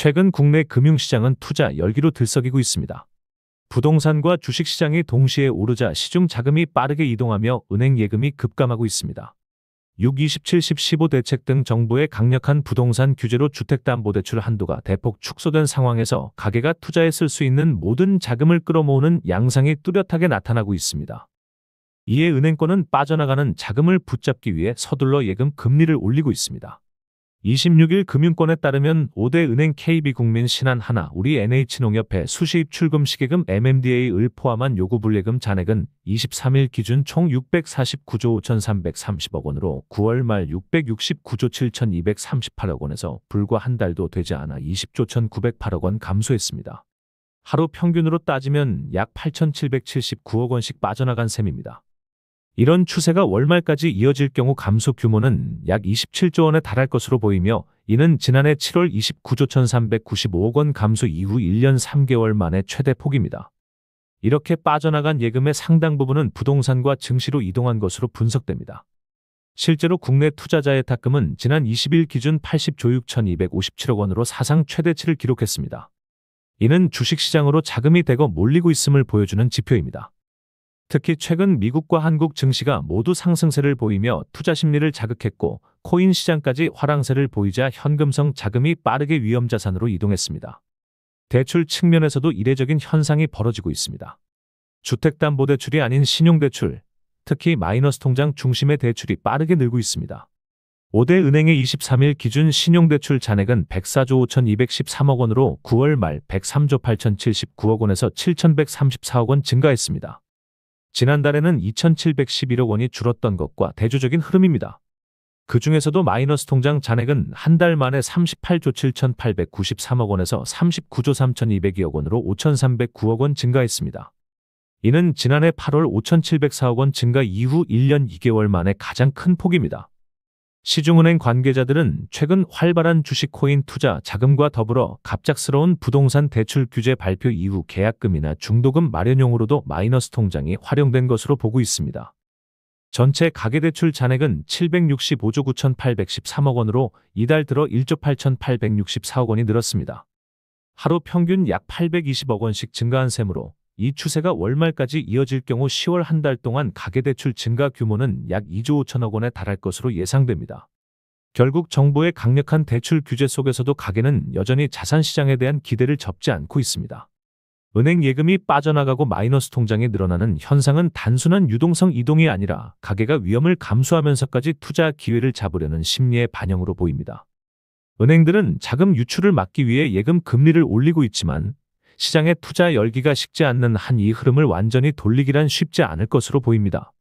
최근 국내 금융시장은 투자 열기로 들썩이고 있습니다. 부동산과 주식시장이 동시에 오르자 시중 자금이 빠르게 이동하며 은행 예금이 급감하고 있습니다. 6.27-10-15 대책 등 정부의 강력한 부동산 규제로 주택담보대출 한도가 대폭 축소된 상황에서 가계가 투자에 쓸 수 있는 모든 자금을 끌어모으는 양상이 뚜렷하게 나타나고 있습니다. 이에 은행권은 빠져나가는 자금을 붙잡기 위해 서둘러 예금 금리를 올리고 있습니다. 26일 금융권에 따르면 5대 은행 KB국민, 신한하나, 우리 NH농협회 수시입출금 시계금 MMDA를 포함한 요구불예금 잔액은 23일 기준 총 649조 5,330억 원으로 9월 말 669조 7,238억 원에서 불과 한 달도 되지 않아 20조 1,908억 원 감소했습니다. 하루 평균으로 따지면 약 8,779억 원씩 빠져나간 셈입니다. 이런 추세가 월말까지 이어질 경우 감소 규모는 약 27조 원에 달할 것으로 보이며, 이는 지난해 7월 29조 1,395억 원 감소 이후 1년 3개월 만에 최대 폭입니다. 이렇게 빠져나간 예금의 상당 부분은 부동산과 증시로 이동한 것으로 분석됩니다. 실제로 국내 투자자의 예탁금은 지난 20일 기준 80조 6,257억 원으로 사상 최대치를 기록했습니다. 이는 주식시장으로 자금이 대거 몰리고 있음을 보여주는 지표입니다. 특히 최근 미국과 한국 증시가 모두 상승세를 보이며 투자 심리를 자극했고, 코인 시장까지 화랑세를 보이자 현금성 자금이 빠르게 위험자산으로 이동했습니다. 대출 측면에서도 이례적인 현상이 벌어지고 있습니다. 주택담보대출이 아닌 신용대출, 특히 마이너스 통장 중심의 대출이 빠르게 늘고 있습니다. 5대 은행의 23일 기준 신용대출 잔액은 104조 5,213억 원으로 9월 말 103조 8,079억 원에서 7,134억 원 증가했습니다. 지난달에는 2,711억 원이 줄었던 것과 대조적인 흐름입니다. 그 중에서도 마이너스 통장 잔액은 한 달 만에 38조 7,893억 원에서 39조 3,202억 원으로 5,309억 원 증가했습니다. 이는 지난해 8월 5,704억 원 증가 이후 1년 2개월 만에 가장 큰 폭입니다. 시중은행 관계자들은 최근 활발한 주식 코인 투자 자금과 더불어 갑작스러운 부동산 대출 규제 발표 이후 계약금이나 중도금 마련용으로도 마이너스 통장이 활용된 것으로 보고 있습니다. 전체 가계대출 잔액은 765조 9,813억 원으로 이달 들어 1조 8,864억 원이 늘었습니다. 하루 평균 약 820억 원씩 증가한 셈으로 이 추세가 월말까지 이어질 경우 10월 한 달 동안 가계대출 증가 규모는 약 2조 5천억 원에 달할 것으로 예상됩니다. 결국 정부의 강력한 대출 규제 속에서도 가계는 여전히 자산시장에 대한 기대를 접지 않고 있습니다. 은행 예금이 빠져나가고 마이너스 통장이 늘어나는 현상은 단순한 유동성 이동이 아니라 가계가 위험을 감수하면서까지 투자 기회를 잡으려는 심리의 반영으로 보입니다. 은행들은 자금 유출을 막기 위해 예금 금리를 올리고 있지만, 시장의 투자 열기가 식지 않는 한 이 흐름을 완전히 돌리기란 쉽지 않을 것으로 보입니다.